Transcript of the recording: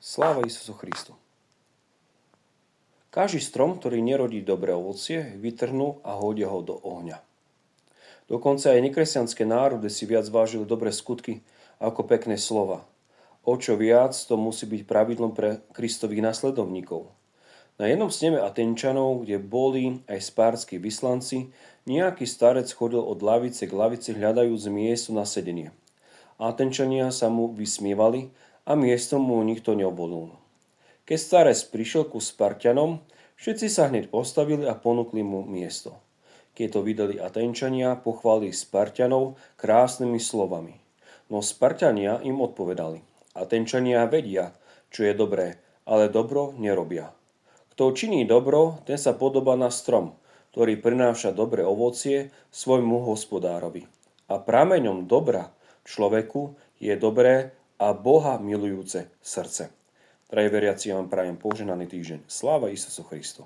Sláva Isusu Christu. Každý strom, ktorý nerodí dobré ovocie, vytrhnú a hodia ho do ohňa. Dokonca aj nekresťanské národy si viac vážili dobré skutky ako pekné slova. O čo viac to musí byť pravidlom pre Kristových nasledovníkov. Na jednom sneme Atenčanov, kde boli aj spárski vyslanci, nejaký starec chodil od lavice k lavici hľadajúc miesto na sedenie. Atenčania sa mu vysmievali a miesto mu nikto neobvolil. Keď starec prišiel ku Spartanom, všetci sa hneď postavili a ponúkli mu miesto. Keď to videli Atenčania, pochválili Spartanov krásnymi slovami. No Spartania im odpovedali: Atenčania vedia, čo je dobré, ale dobro nerobia. Kto činí dobro, ten sa podobá na strom, ktorý prináša dobré ovocie svojmu hospodárovi. A prameňom dobra človeku je dobré a Boha milujúce srdce. Drahí veriaci, ja vám prajem požehnaný týždeň. Sláva Isusu Christu.